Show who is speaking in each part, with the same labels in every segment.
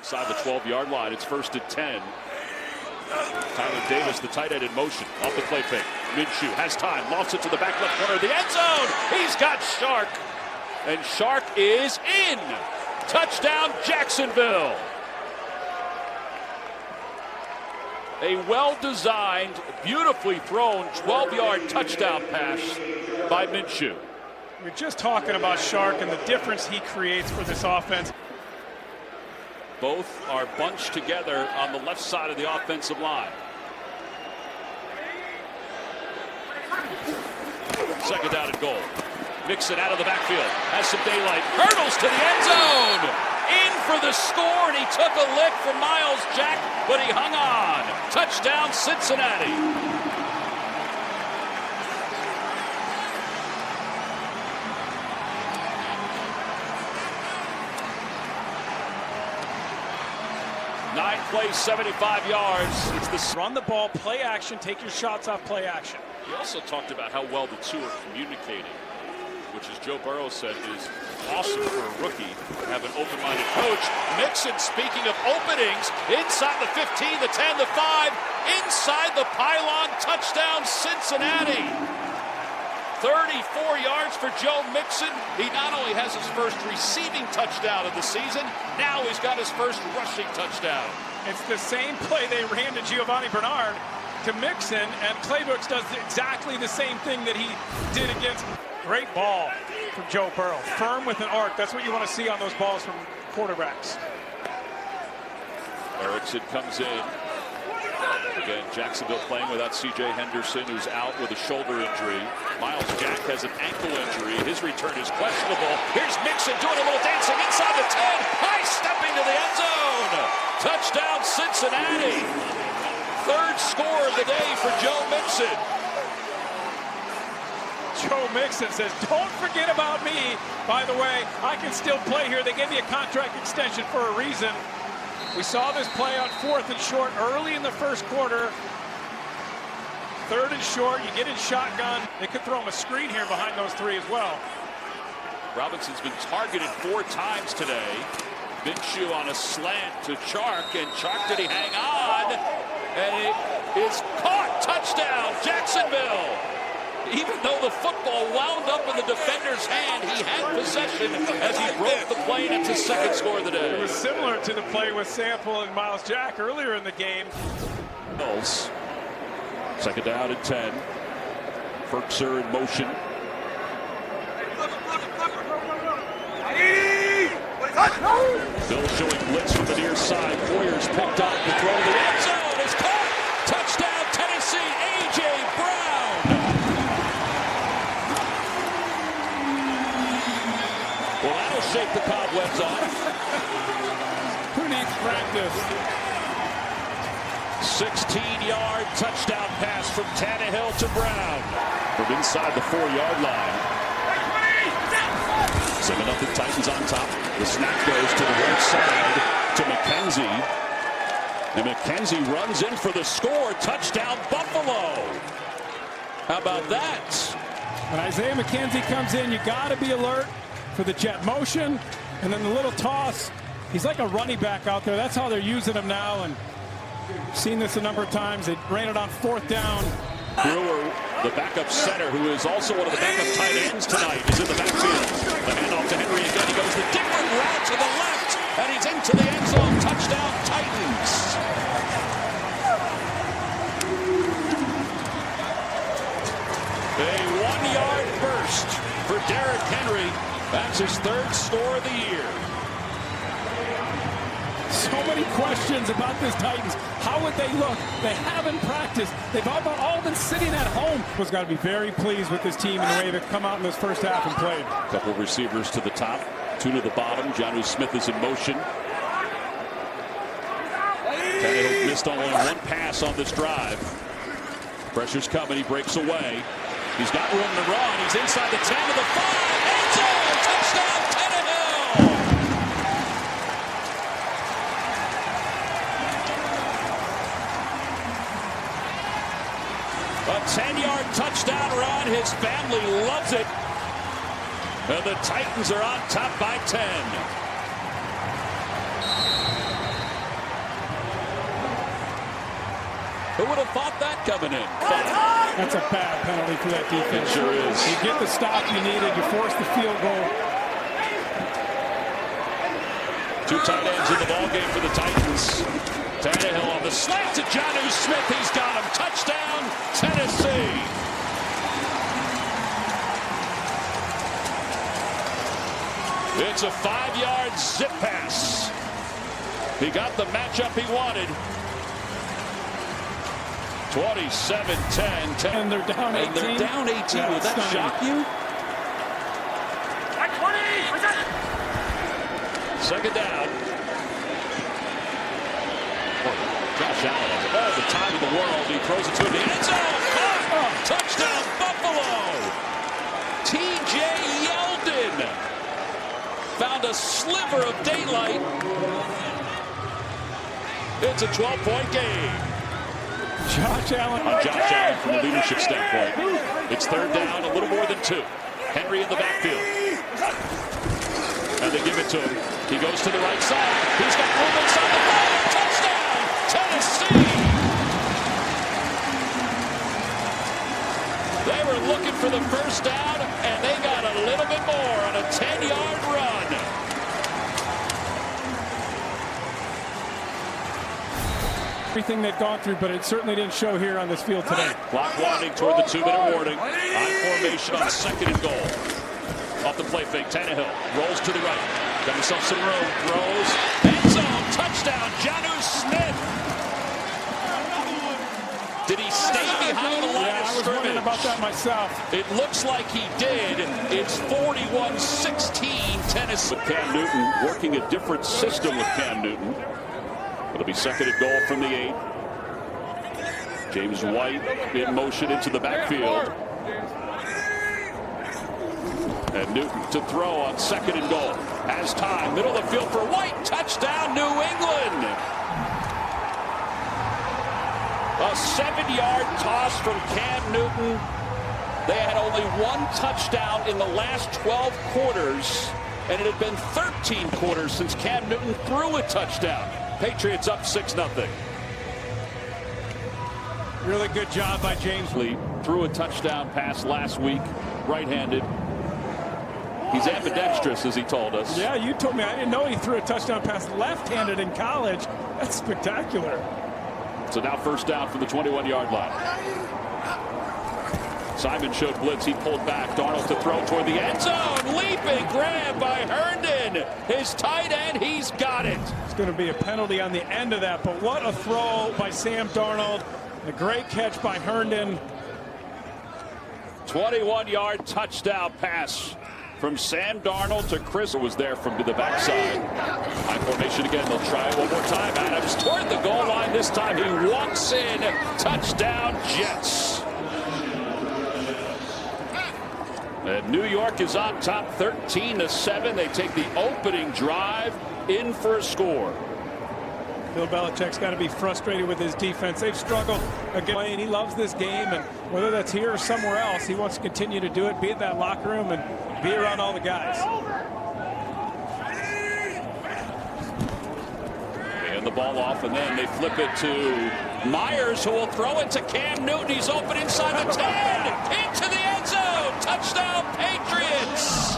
Speaker 1: Inside the 12-yard line, it's 1st and 10. Tyler Davis, the tight end, in motion. Off the play fake. Minshew has time. Lost it to the back left corner of the end zone. He's got Shark. And Shark is in. Touchdown, Jacksonville. A well-designed, beautifully thrown 12-yard touchdown pass by Minshew.
Speaker 2: We're just talking about Shark and the difference he creates for this offense.
Speaker 1: Both are bunched together on the left side of the offensive line. Second down and goal. Mixon out of the backfield. Has some daylight. Hurdles to the end zone. In for the score, and he took a lick from Miles Jack, but he hung on. Touchdown, Cincinnati. Nine plays, 75 yards. It's the
Speaker 2: run the ball, play action, take your shots off play action.
Speaker 1: He also talked about how well the two are communicating, which, as Joe Burrow said, is awesome for a rookie to have an open-minded coach. Mixon, speaking of openings, inside the 15, the 10, the 5, inside the pylon, touchdown, Cincinnati. 34 yards for Joe Mixon. He not only has his first receiving touchdown of the season, now he's got his first rushing touchdown.
Speaker 2: It's the same play they ran to Giovanni Bernard to Mixon, and Claybooks does exactly the same thing that he did against. Great ball from Joe Burrow. Firm with an arc. That's what you want to see on those balls from quarterbacks.
Speaker 1: Erickson comes in. Again, Jacksonville playing without C.J. Henderson, who's out with a shoulder injury. Miles Jack has an ankle injury. His return is questionable. Here's Mixon doing a little dancing inside the 10. High stepping to the end zone. Touchdown, Cincinnati. Third score of the day for Joe Mixon.
Speaker 2: Joe Mixon says, don't forget about me. By the way, I can still play here. They gave me a contract extension for a reason. We saw this play on 4th and short early in the first quarter. 3rd and short, you get in shotgun. They could throw him a screen here behind those three as well.
Speaker 1: Robinson's been targeted 4 times today. Minshew on a slant to Chark, and Chark, did he hang on? And it is caught. Touchdown, Jacksonville. Even though the football wound up in the defender's hand, he had possession as he broke the play, and it's his second score of the day.
Speaker 2: It was similar to the play with Sample and Miles Jack earlier in the game.
Speaker 1: Second down and 10. Ferkser in motion. Bill showing blitz from the near side. Warriors picked up. The throw to the end zone is caught. Touchdown, Tennessee. A.J. Brown. Well, that'll shake the cobwebs off.
Speaker 2: Who needs practice?
Speaker 1: 16-yard touchdown pass from Tannehill to Brown. From inside the 4-yard line. 7-0 Titans on top. The snap goes to the right side to McKenzie. And McKenzie runs in for the score. Touchdown, Buffalo. How about that?
Speaker 2: When Isaiah McKenzie comes in, you got to be alert for the jet motion. And then the little toss. He's like a running back out there. That's how they're using him now. And seen this a number of times. They ran it on 4th down.
Speaker 1: Brewer, the backup center, who is also one of the backup tight ends tonight, is in the backfield. The handoff to Henry again. He goes the different route to the left, and he's into the end zone. Touchdown, Titans. A 1-yard burst for Derrick Henry. That's his 3rd score of the year.
Speaker 2: So many questions about this Titans. How would they look? They haven't practiced. They've all been sitting at home. Was got to be very pleased with this team and the way they've come out in this first half and played.
Speaker 1: Couple receivers to the top, 2 to the bottom. Jonnu Smith is in motion. Tannehill missed only 1 pass on this drive. Pressure's coming. He breaks away. He's got room to run. He's inside the 10 to the 5. End zone. Touchdown, Tannehill. A 10-yard touchdown run. His family loves it. And the Titans are on top by 10. would have thought that coming in?
Speaker 2: That's a bad penalty for that defense.
Speaker 1: It sure is.
Speaker 2: You get the stop you needed. You force the field goal.
Speaker 1: 2 tight ends in the ballgame for the Titans. Tannehill on the slant to Jonnu Smith. He's got him. Touchdown, Tennessee. It's a 5-yard zip pass. He got the matchup he wanted. 27-10.
Speaker 2: And they're down 18.
Speaker 1: And they're down 18.
Speaker 2: Yeah,
Speaker 1: Would that shock you? Second down. Josh Allen has all the time in the world. He throws it to the end zone. Touchdown, Buffalo. T.J. Yeldon found a sliver of daylight. It's a 12-point game.
Speaker 2: Josh Allen.
Speaker 1: On Josh Allen from a leadership standpoint. It's third down, a little more than 2. Henry in the backfield. And they give it to him. He goes to the right side. He's got room inside the 5. Touchdown, Tennessee. They were looking for the first down, and they got a little bit more on a 10-yard run.
Speaker 2: Everything they've gone through, but it certainly didn't show here on this field today.
Speaker 1: Clock winding toward the 2-minute warning. On formation on 2nd and goal. Off the play fake, Tannehill rolls to the right. Got himself some room, throws. End zone, touchdown, Jonnu Smith. Did he stay behind the line of
Speaker 2: I was
Speaker 1: scrimmage?
Speaker 2: wondering about that myself.
Speaker 1: It looks like he did. It's 41-16, Tennessee. With Cam Newton working a different system with Cam Newton. It'll be 2nd and goal from the 8. James White in motion into the backfield. And Newton to throw on 2nd and goal. Has time. Middle of the field for White. Touchdown, New England. A 7-yard toss from Cam Newton. They had only 1 touchdown in the last 12 quarters. And it had been 13 quarters since Cam Newton threw a touchdown. Patriots up 6-0.
Speaker 2: Really good job by James.
Speaker 1: Threw a touchdown pass last week, right-handed. He's ambidextrous, as he told us.
Speaker 2: Yeah, you told me. I didn't know he threw a touchdown pass left-handed in college. That's spectacular.
Speaker 1: So now first down from the 21-yard line. Simon showed blitz. He pulled back. Darnold to throw toward the end zone. Leaping grab by Herndon. His tight end, he's got it.
Speaker 2: It's going to be a penalty on the end of that, but what a throw by Sam Darnold. A great catch by Herndon.
Speaker 1: 21-yard touchdown pass from Sam Darnold to Chris. Was there from the backside. High formation again. They'll try it one more time. Adams toward the goal line. This time he walks in. Touchdown, Jets. And New York is on top 13-7. They take the opening drive in for a score.
Speaker 2: Bill Belichick's got to be frustrated with his defense. They've struggled again. He loves this game, and whether that's here or somewhere else, he wants to continue to do it, be in that locker room, and be around all the guys.
Speaker 1: And the ball off, and then they flip it to Myers, who will throw it to Cam Newton. He's open inside the 10, into the end zone. Touchdown, Patriots.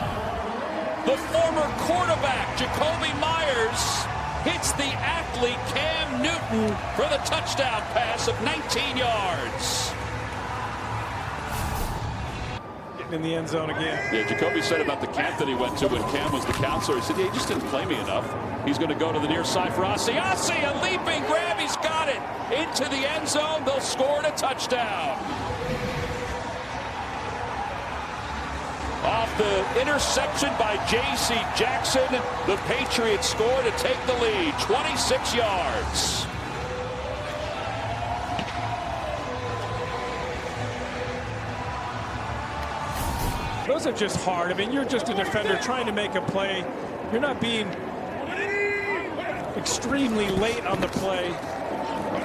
Speaker 1: The former quarterback, Jacoby Myers, hits the athlete Cam Newton for the touchdown pass of 19 yards.
Speaker 2: Getting in the end zone again.
Speaker 1: Yeah, Jacoby said about the camp that he went to when Cam was the counselor. He said, yeah, he just didn't play me enough. He's going to go to the near side for Ossie. Ossie, a leaping grab. He's got it. Into the end zone. They'll score a touchdown. Off the interception by J.C. Jackson, the Patriots score to take the lead, 26 yards.
Speaker 2: Those are just hard. I mean, you're just a defender trying to make a play. You're not being extremely late on the play.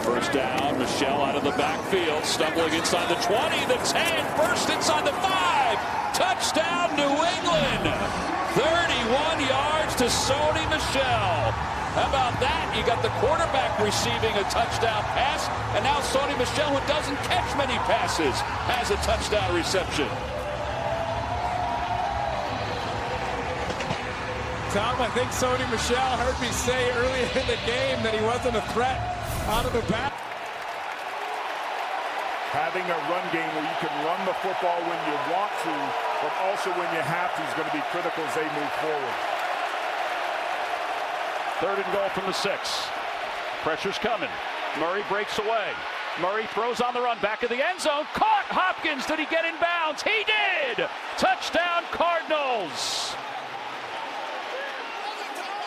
Speaker 1: First down, Michelle out of the backfield, stumbling inside the 20, the 10, burst inside the 5. Touchdown, New England. 31 yards to Sony Michel. How about that? You got the quarterback receiving a touchdown pass, and now Sony Michel, who doesn't catch many passes, has a touchdown reception.
Speaker 2: Tom, I think Sony Michel heard me say earlier in the game that he wasn't a threat out of the back.
Speaker 3: Having a run game where you can run the football when you want to, but also when you have to is going to be critical as they move forward.
Speaker 4: 3rd and goal from the 6. Pressure's coming. Murray breaks away. Murray throws on the run back of the end zone. Caught Hopkins. Did he get in bounds? He did! Touchdown Cardinals!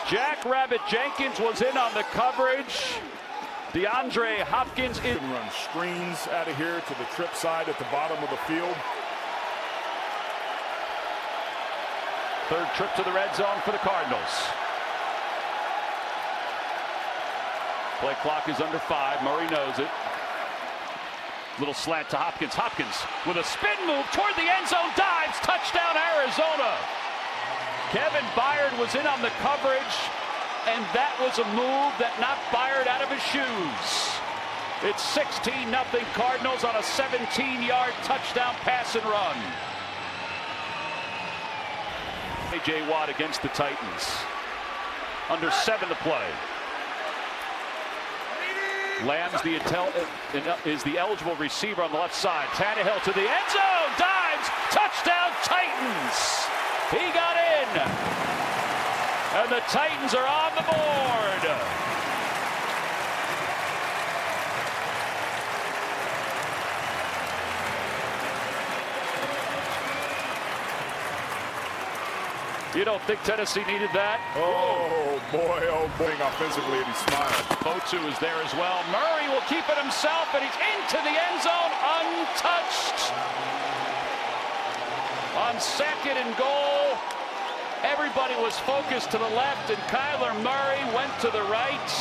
Speaker 4: Jack Rabbit Jenkins was in on the coverage. DeAndre Hopkins
Speaker 3: can run screens out of here to the trip side at the bottom of the field.
Speaker 4: 3rd trip to the red zone for the Cardinals. Play clock is under 5. Murray knows it. Little slant to Hopkins. Hopkins with a spin move toward the end zone. Dives. Touchdown Arizona. Kevin Byard was in on the coverage, and that was a move that knocked Byard out of his shoes. It's 16-0 Cardinals on a 17-yard touchdown pass and run. A.J. Watt against the Titans. Under 7 to play. Lamb's is the eligible receiver on the left side. Tannehill to the end zone. Dives. Touchdown Titans. He got in. And the Titans are on the board. You don't think Tennessee needed that?
Speaker 3: Oh boy, offensively, and he smiled.
Speaker 4: Botu is there as well. Murray will keep it himself, and he's into the end zone untouched. On 2nd and goal, everybody was focused to the left, and Kyler Murray went to the right.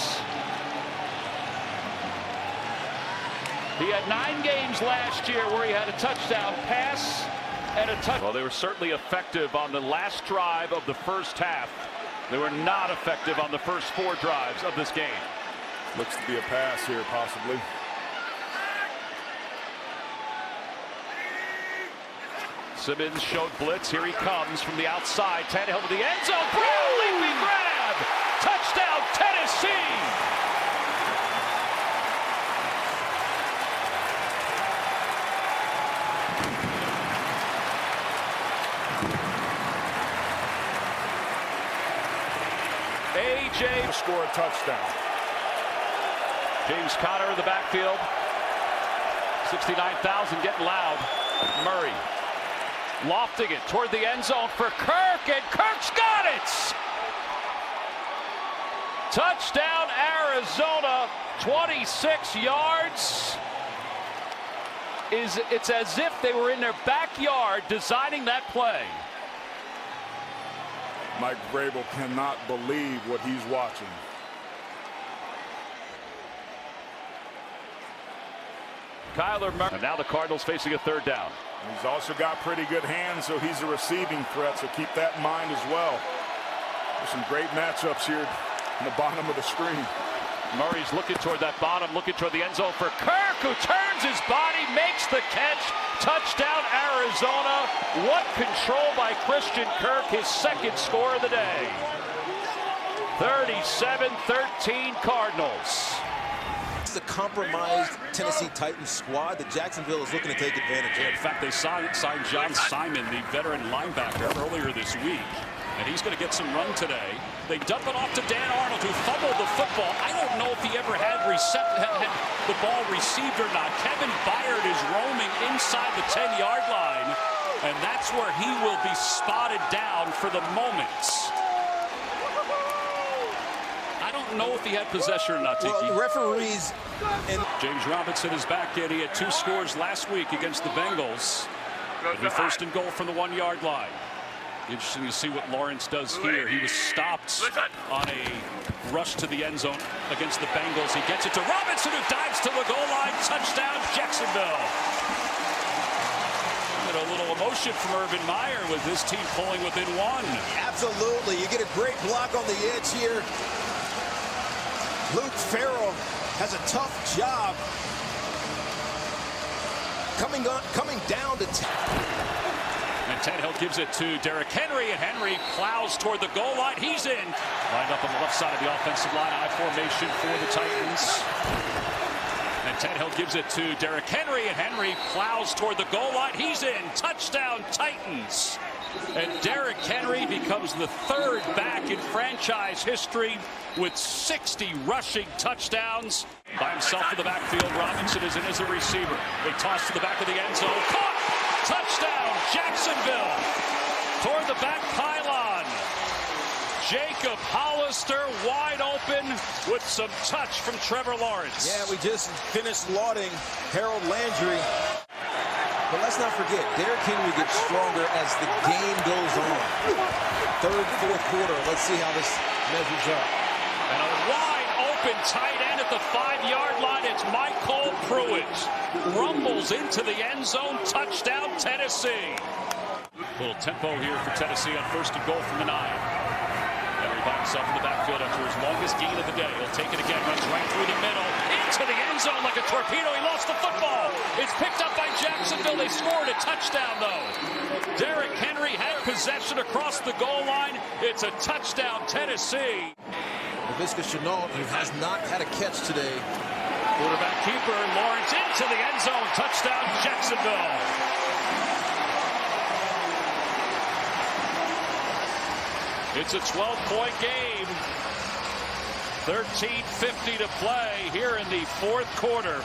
Speaker 4: He had 9 games last year where he had a touchdown pass and a touchdown. Well, they were certainly effective on the last drive of the first half. They were not effective on the first 4 drives of this game.
Speaker 3: Looks to be a pass here, possibly.
Speaker 4: Simmons showed blitz. Here he comes from the outside. Tannehill to the end zone. Leaping grab. Touchdown, Tennessee. A.J.
Speaker 3: score a touchdown.
Speaker 4: James Conner in the backfield. 69,000 getting loud. Murray lofting it toward the end zone for Kirk, and Kirk's got it! Touchdown Arizona, 26 yards. It's as if they were in their backyard designing that play.
Speaker 3: Mike Vrabel cannot believe what he's watching.
Speaker 4: Kyler Murray. And now the Cardinals facing a 3rd down.
Speaker 3: He's also got pretty good hands, so he's a receiving threat, so keep that in mind as well. There's some great matchups here in the bottom of the screen.
Speaker 4: Murray's looking toward that bottom, looking toward the end zone for Kirk, who turns his body, makes the catch. Touchdown, Arizona. What control by Christian Kirk, his 2nd score of the day. 37-13 Cardinals.
Speaker 5: This is a compromised Tennessee Titans squad that Jacksonville is looking to take advantage of.
Speaker 1: In fact, they signed John Simon, the veteran linebacker, earlier this week. And he's going to get some run today. They dump it off to Dan Arnold, who fumbled the football. I don't know if he ever had the ball received or not. Kevin Byard is roaming inside the 10-yard line, and that's where he will be spotted down for the moment. I don't know if he had possession or not, Tiki.
Speaker 5: Well, the referees...
Speaker 1: James Robinson is back in. He had 2 scores last week against the Bengals. It'll be 1st and goal from the 1-yard line. Interesting to see what Lawrence does here. He was stopped on a rush to the end zone against the Bengals. He gets it to Robinson, who dives to the goal line. Touchdown, Jacksonville. And a little emotion from Urban Meyer with his team pulling within 1.
Speaker 5: Absolutely. You get a great block on the edge here. Luke Farrell has a tough job coming down to
Speaker 1: And Tannehill gives it to Derrick Henry, and Henry plows toward the goal line. He's in. Lined up on the left side of the offensive line, I formation for the Titans. And Tannehill gives it to Derrick Henry, and Henry plows toward the goal line. He's in. Touchdown, Titans. And Derrick Henry becomes the third back in franchise history with 60 rushing touchdowns. By himself in the backfield, Robinson is in as a receiver. They toss to the back of the end zone. Caught! Touchdown, Jacksonville. Toward the back pylon. Jacob Hollister wide open with some touch from Trevor Lawrence.
Speaker 5: Yeah, we just finished lauding Harold Landry. But let's not forget, Derrick Henry gets stronger as the game goes on. Third, fourth quarter, let's see how this measures up.
Speaker 1: And a wide open tight end at the 5-yard line. It's Michael Pruitt. Rumbles into the end zone. Touchdown, Tennessee. A little tempo here for Tennessee on 1st and goal from the 9. Henry by himself in the backfield after his longest gain of the day. He'll take it again, runs right through the middle, into the end zone like a torpedo. He lost the football. It's picked up by Jacksonville. They scored a touchdown, though. Derrick Henry had possession across the goal line. It's a touchdown, Tennessee.
Speaker 5: Laviska Shenault, who has not had a catch today.
Speaker 1: Quarterback keeper, Lawrence into the end zone. Touchdown, Jacksonville. It's a 12-point game. 13:50 to play here in the 4th quarter.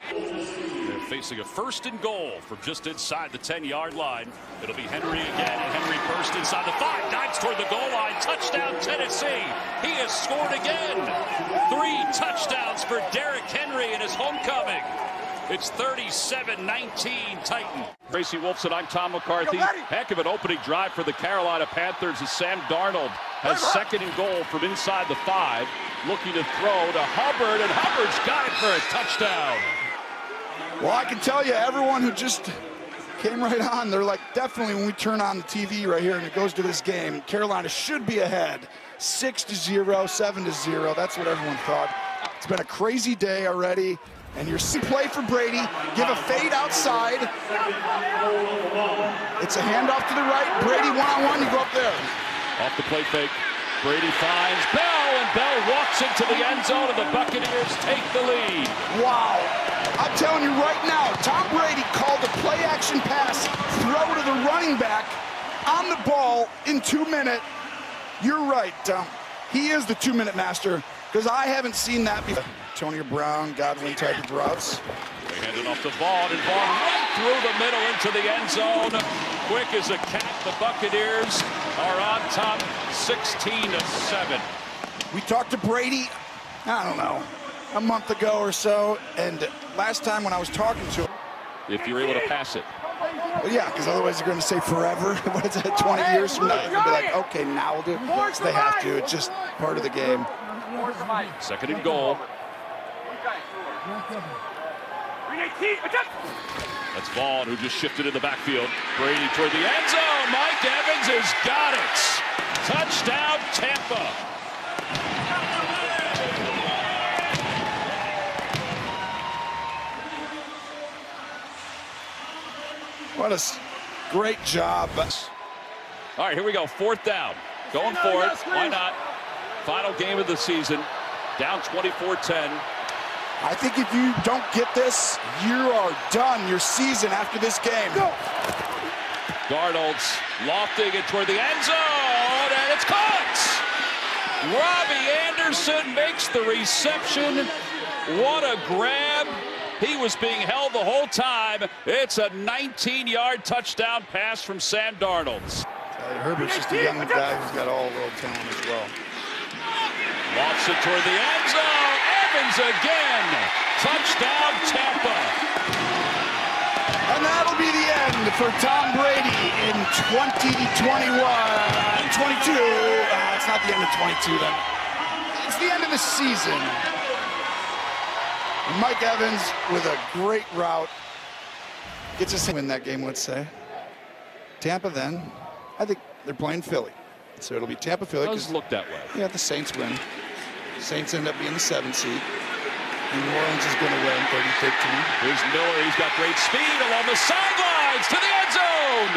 Speaker 1: They're facing a 1st and goal from just inside the 10-yard line. It'll be Henry again, and Henry burst inside the 5, dives toward the goal line. Touchdown, Tennessee. He has scored again. 3 touchdowns for Derrick Henry in his homecoming. It's 37-19 Titan.
Speaker 4: Tracy Wolfson, I'm Tom McCarthy. Heck of an opening drive for the Carolina Panthers as Sam Darnold has 2nd and goal from inside the 5. Looking to throw to Hubbard, and Hubbard's got it for a touchdown.
Speaker 6: Well, I can tell you, everyone who just came right on, they're like, definitely when we turn on the TV right here and it goes to this game, Carolina should be ahead. 6-0, 7-0. That's what everyone thought. It's been a crazy day already. And you're play for Brady, give a fade outside. It's a handoff to the right. Brady one-on-one, you go up there.
Speaker 4: Off the play fake, Brady finds Bell, and Bell walks into the end zone, and the Buccaneers take the lead.
Speaker 6: Wow. I'm telling you right now, Tom Brady called a play-action pass, throw to the running back on the ball in 2 minutes. You're right, he is the 2-minute master, because I haven't seen that before. Antonio Brown, Godwin type of routes.
Speaker 1: They hand it off to Vaughn, and Vaughn right through the middle into the end zone. Quick as a cat, the Buccaneers are on top, 16-7.
Speaker 6: We talked to Brady, I don't know, a month ago or so, and last time when I was talking to him.
Speaker 4: If you're able to pass it.
Speaker 6: Well, yeah, because otherwise they're going to say forever. What is that, 20 years from now? They're going to be like, okay, now we'll do it. So they have to. It's just part of the game.
Speaker 4: 2nd and goal.
Speaker 1: That's Vaughn, who just shifted in the backfield. Brady toward the end zone. Mike Evans has got it. Touchdown, Tampa.
Speaker 6: What a great job.
Speaker 4: All right, here we go. 4th down. Going for it. Why not? Final game of the season. Down 24-10.
Speaker 6: I think if you don't get this, you are done your season after this game. Go.
Speaker 1: Darnold's lofting it toward the end zone, and it's caught! Robbie Anderson makes the reception. What a grab. He was being held the whole time. It's a 19-yard touchdown pass from Sam Darnold.
Speaker 6: Herbert's just a young guy who's got all world talent as well.
Speaker 1: Lofts it toward the end zone. Evans again. Touchdown, Tampa.
Speaker 6: And that'll be the end for Tom Brady in 2021. 22. It's not the end of 22 then. It's the end of the season. Mike Evans with a great route gets us to win that game, let's say. Tampa then, I think they're playing Philly. So it'll be Tampa-Philly.
Speaker 4: It does look that way.
Speaker 6: Yeah, the Saints win. Saints end up being the 7th seed. New Orleans is going to win 30-13.
Speaker 1: Here's Miller. He's got great speed along the sidelines to the end zone.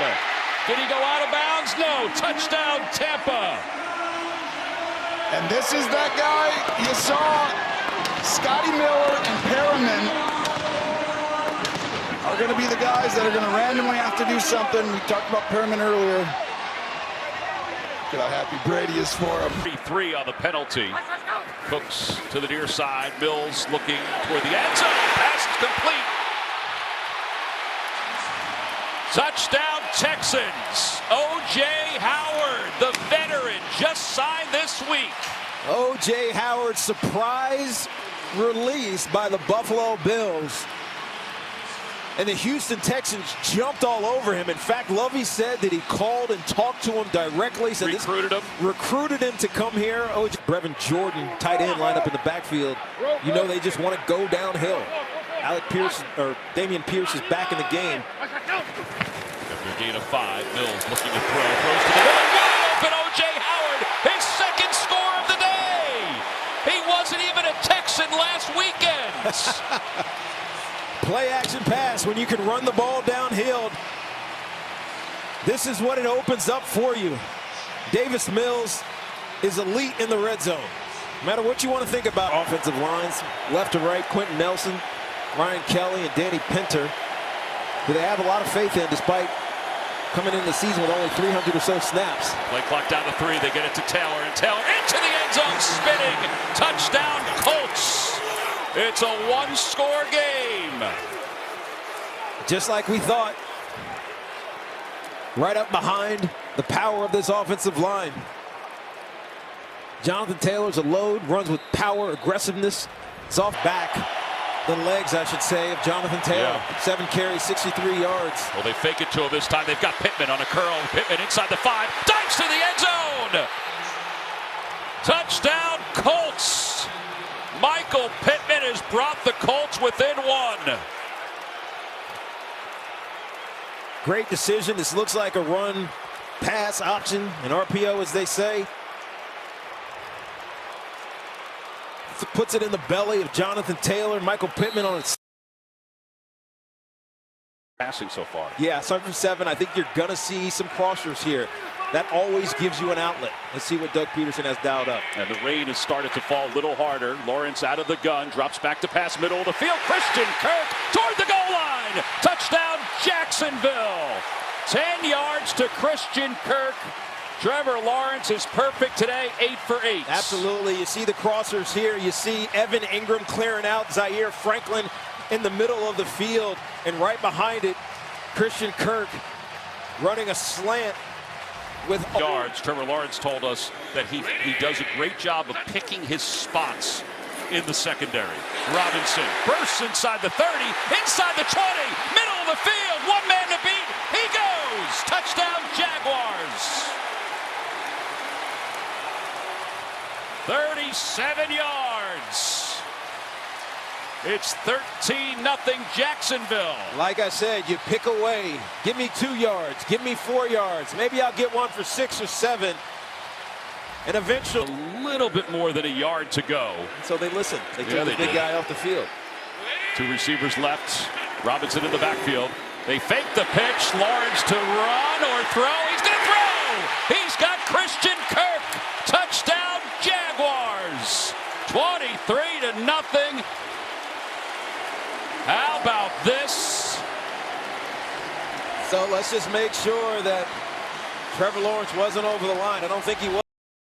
Speaker 1: Did he go out of bounds? No. Touchdown, Tampa.
Speaker 6: And this is that guy you saw. Scotty Miller and Perriman are going to be the guys that are going to randomly have to do something. We talked about Perriman earlier. Look at how happy Brady is for him.
Speaker 1: 3 on the penalty. Cooks to the near side. Mills looking toward the end zone. Pass is complete. Touchdown Texans. O.J. Howard, the veteran, just signed this week.
Speaker 5: O.J. Howard, surprise release by the Buffalo Bills. And the Houston Texans jumped all over him. In fact, Lovey said that he called and talked to him directly. Said recruited him to come here. Brevin Jordan, tight end, lined up in the backfield. You know they just want to go downhill. Alec Pierce, or Damian Pierce, is back in the game.
Speaker 1: After a gain of 5, Mills looking to throw. Throws to the middle. Wide open O.J. Howard, his 2nd score of the day. He wasn't even a Texan last weekend.
Speaker 5: Play action pass when you can run the ball downhill. This is what it opens up for you. Davis Mills is elite in the red zone. No matter what you want to think about offensive lines, left to right, Quentin Nelson, Ryan Kelly, and Danny Pinter, who they have a lot of faith in despite coming into the season with only 300 or so snaps.
Speaker 1: Play clock down to 3. They get it to Taylor, and Taylor into the end zone, spinning. Touchdown Colts. It's a 1-score game.
Speaker 5: Just like we thought. Right up behind the power of this offensive line. Jonathan Taylor's a load, runs with power, aggressiveness. It's off back. The legs, I should say, of Jonathan Taylor. 7 carries, 63 yards.
Speaker 1: Well, they fake it to him this time. They've got Pittman on a curl. Pittman inside the 5. Dives to the end zone. Touchdown Colts. Michael Pittman has brought the Colts within 1.
Speaker 5: Great decision. This looks like a run pass option, an RPO as they say. Puts it in the belly of Jonathan Taylor. Michael Pittman on its
Speaker 1: passing so far.
Speaker 5: Yeah, 7 for 7. I think you're going to see some crossers here. That always gives you an outlet. Let's see what Doug Peterson has dialed up.
Speaker 1: And the rain has started to fall a little harder. Lawrence out of the gun, drops back to pass middle of the field. Christian Kirk toward the goal line. Touchdown Jacksonville. 10 yards to Christian Kirk. Trevor Lawrence is perfect today, 8 for 8.
Speaker 5: Absolutely. You see the crossers here. You see Evan Ingram clearing out. Zaire Franklin in the middle of the field. And right behind it, Christian Kirk running a slant with
Speaker 1: yards. Trevor Lawrence told us that he does a great job of picking his spots in the secondary. Robinson bursts inside the 30, inside the 20, middle of the field, 1 man to beat. He goes. Touchdown Jaguars. 37 yards. It's 13-0 Jacksonville.
Speaker 5: Like I said, you pick away. Give me 2 yards. Give me 4 yards. Maybe I'll get one for 6 or 7. And eventually
Speaker 1: a little bit more than a yard to go.
Speaker 5: So they listen. They took the big guy off the field.
Speaker 1: 2 receivers left. Robinson in the backfield. They fake the pitch. Lawrence to run or throw. He's going to throw. He's got Christian Kirk. Touchdown Jaguars. 23-0. How about this?
Speaker 5: So let's just make sure that Trevor Lawrence wasn't over the line. I don't think he was.